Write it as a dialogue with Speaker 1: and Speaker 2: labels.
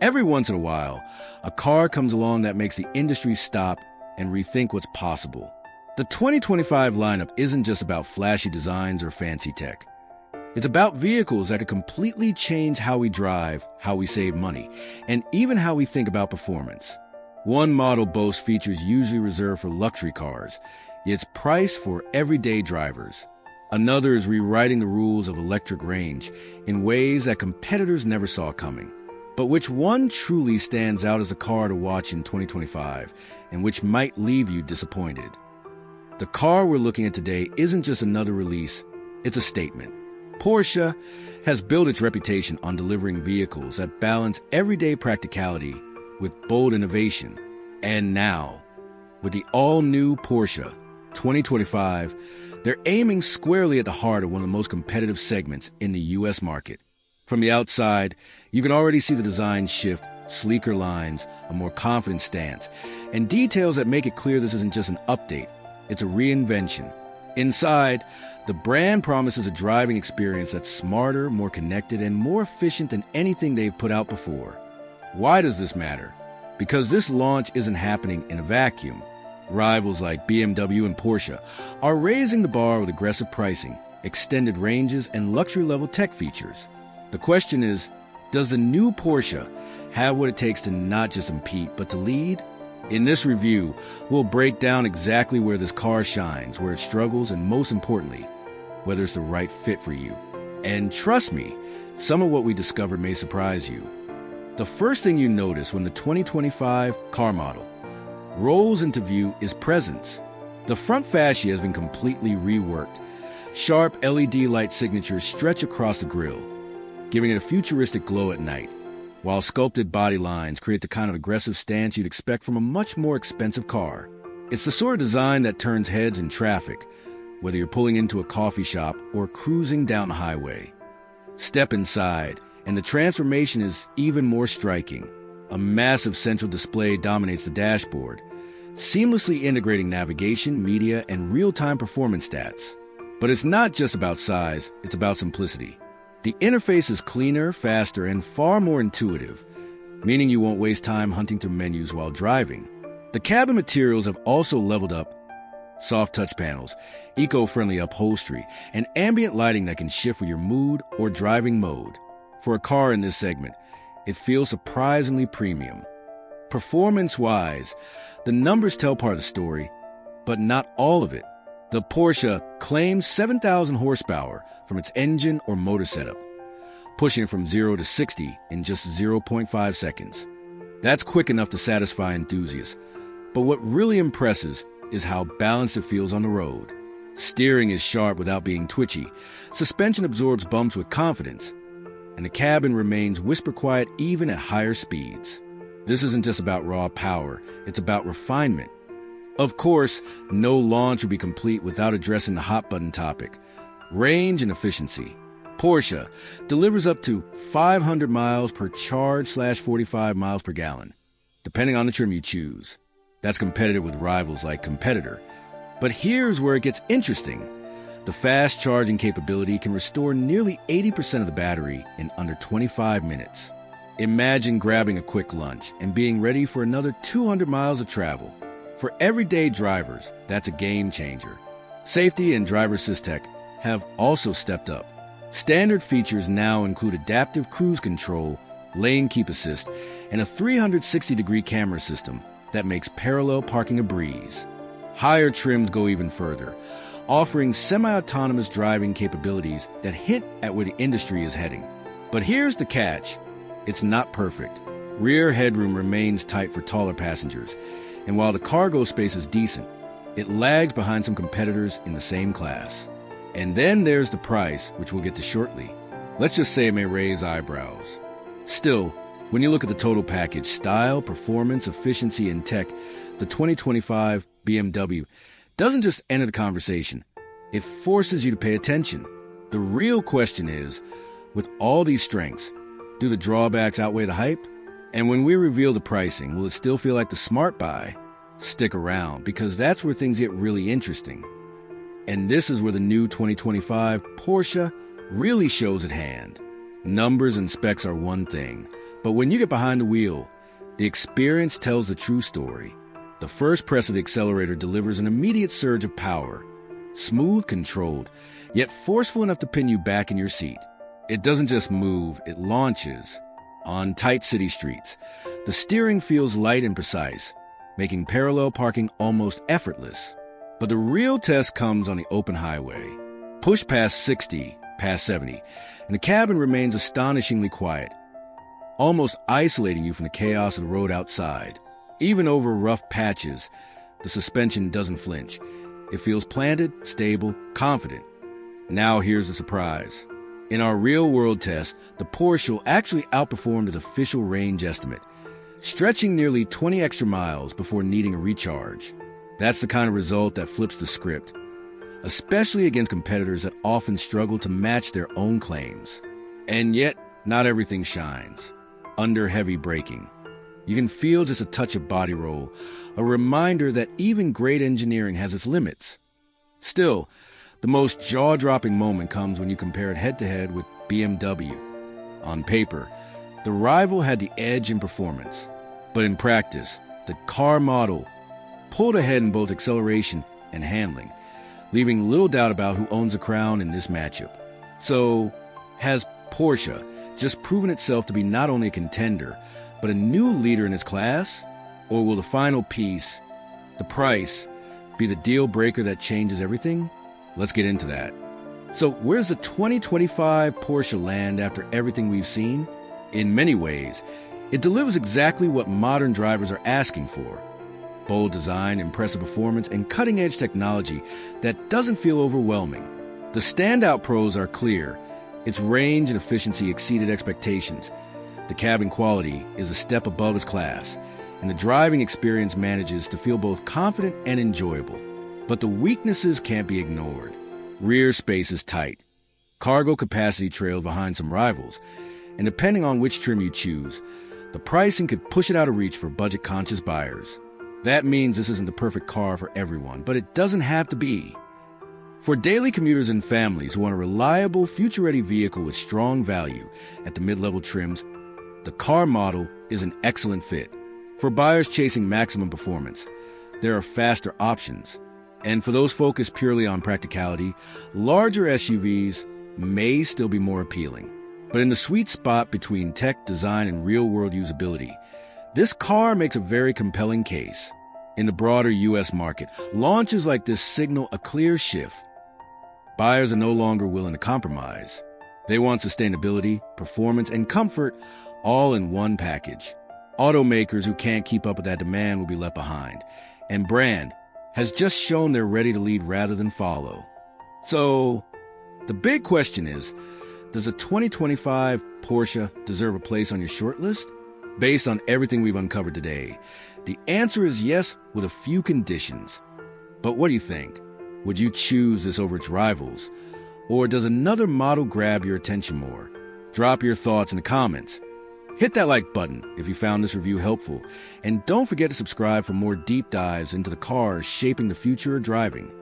Speaker 1: Every once in a while, a car comes along that makes the industry stop and rethink what's possible. The 2025 lineup isn't just about flashy designs or fancy tech. It's about vehicles that could completely change how we drive, how we save money, and even how we think about performance. One model boasts features usually reserved for luxury cars, yet it's priced for everyday drivers. Another is rewriting the rules of electric range in ways that competitors never saw coming. But which one truly stands out as a car to watch in 2025, and which might leave you disappointed? The car we're looking at today isn't just another release, it's a statement. Porsche has built its reputation on delivering vehicles that balance everyday practicality with bold innovation. And now, with the all-new Porsche 2025, they're aiming squarely at the heart of one of the most competitive segments in the U.S. market. From the outside, you can already see the design shift, sleeker lines, a more confident stance, and details that make it clear this isn't just an update, it's a reinvention. Inside, the brand promises a driving experience that's smarter, more connected, and more efficient than anything they've put out before. Why does this matter? Because this launch isn't happening in a vacuum. Rivals like BMW and Porsche are raising the bar with aggressive pricing, extended ranges, and luxury-level tech features. The question is, does the new Porsche have what it takes to not just compete, but to lead? In this review, we'll break down exactly where this car shines, where it struggles, and most importantly, whether it's the right fit for you. And trust me, some of what we discovered may surprise you. The first thing you notice when the 2025 car model rolls into view is presence. The front fascia has been completely reworked. Sharp LED light signatures stretch across the grille, giving it a futuristic glow at night, while sculpted body lines create the kind of aggressive stance you'd expect from a much more expensive car. It's the sort of design that turns heads in traffic, whether you're pulling into a coffee shop or cruising down the highway. Step inside, and the transformation is even more striking. A massive central display dominates the dashboard, seamlessly integrating navigation, media, and real-time performance stats. But it's not just about size, it's about simplicity. The interface is cleaner, faster, and far more intuitive, meaning you won't waste time hunting through menus while driving. The cabin materials have also leveled up. Soft touch panels, eco-friendly upholstery, and ambient lighting that can shift with your mood or driving mode. For a car in this segment, it feels surprisingly premium. Performance-wise, the numbers tell part of the story, but not all of it. The Porsche claims 7,000 horsepower from its engine or motor setup, pushing it from 0 to 60 in just 0.5 seconds. That's quick enough to satisfy enthusiasts, but what really impresses is how balanced it feels on the road. Steering is sharp without being twitchy, suspension absorbs bumps with confidence, and the cabin remains whisper quiet even at higher speeds. This isn't just about raw power, it's about refinement. Of course, no launch would be complete without addressing the hot button topic: range and efficiency. Porsche delivers up to 500 miles per charge/45 miles per gallon, depending on the trim you choose. That's competitive with rivals like Competitor. But here's where it gets interesting. The fast charging capability can restore nearly 80% of the battery in under 25 minutes. Imagine grabbing a quick lunch and being ready for another 200 miles of travel. For everyday drivers, that's a game changer. Safety and driver assist tech have also stepped up. Standard features now include adaptive cruise control, lane keep assist, and a 360-degree camera system that makes parallel parking a breeze. Higher trims go even further, offering semi-autonomous driving capabilities that hint at where the industry is heading. But here's the catch. It's not perfect. Rear headroom remains tight for taller passengers, and while the cargo space is decent, it lags behind some competitors in the same class. And then there's the price, which we'll get to shortly. Let's just say it may raise eyebrows. Still, when you look at the total package, style, performance, efficiency, and tech, the 2025 BMW doesn't just enter the conversation. It forces you to pay attention. The real question is, with all these strengths, do the drawbacks outweigh the hype? And when we reveal the pricing, will it still feel like the smart buy? Stick around, because that's where things get really interesting. And this is where the new 2025 Porsche really shows at hand. Numbers and specs are one thing, But when you get behind the wheel, the experience tells the true story. The first press of the accelerator delivers an immediate surge of power, smooth, controlled, yet forceful enough to pin you back in your seat. It doesn't just move, it launches. On tight city streets, the steering feels light and precise, making parallel parking almost effortless. But the real test comes on the open highway. Push past 60, past 70, and the cabin remains astonishingly quiet, almost isolating you from the chaos of the road outside. Even over rough patches, the suspension doesn't flinch. It feels planted, stable, confident. Now here's the surprise. In our real-world test, the Porsche actually outperformed its official range estimate, stretching nearly 20 extra miles before needing a recharge. That's the kind of result that flips the script, especially against competitors that often struggle to match their own claims. And yet, not everything shines. Under heavy braking, you can feel just a touch of body roll, a reminder that even great engineering has its limits. Still, the most jaw-dropping moment comes when you compare it head-to-head with BMW. On paper, the rival had the edge in performance, but in practice, the car model pulled ahead in both acceleration and handling, leaving little doubt about who owns the crown in this matchup. So, has Porsche just proven itself to be not only a contender, but a new leader in its class? Or will the final piece, the price, be the deal breaker that changes everything? Let's get into that. So where's the 2025 Porsche land after everything we've seen? In many ways, it delivers exactly what modern drivers are asking for. Bold design, impressive performance, and cutting-edge technology that doesn't feel overwhelming. The standout pros are clear. Its range and efficiency exceeded expectations. The cabin quality is a step above its class, and the driving experience manages to feel both confident and enjoyable. But the weaknesses can't be ignored. Rear space is tight. Cargo capacity trails behind some rivals, and depending on which trim you choose, the pricing could push it out of reach for budget-conscious buyers. That means this isn't the perfect car for everyone, but it doesn't have to be. For daily commuters and families who want a reliable, future-ready vehicle with strong value at the mid-level trims, the car model is an excellent fit. For buyers chasing maximum performance, there are faster options. And for those focused purely on practicality, larger SUVs may still be more appealing. But in the sweet spot between tech, design, and real-world usability, this car makes a very compelling case. In the broader U.S. market, launches like this signal a clear shift. Buyers are no longer willing to compromise. They want sustainability, performance, and comfort all in one package. Automakers who can't keep up with that demand will be left behind. And brand has just shown they're ready to lead rather than follow. So, the big question is, does a 2025 Porsche deserve a place on your shortlist? Based on everything we've uncovered today, the answer is yes, with a few conditions. But what do you think? Would you choose this over its rivals? Or does another model grab your attention more? Drop your thoughts in the comments. Hit that like button if you found this review helpful. And don't forget to subscribe for more deep dives into the cars shaping the future of driving.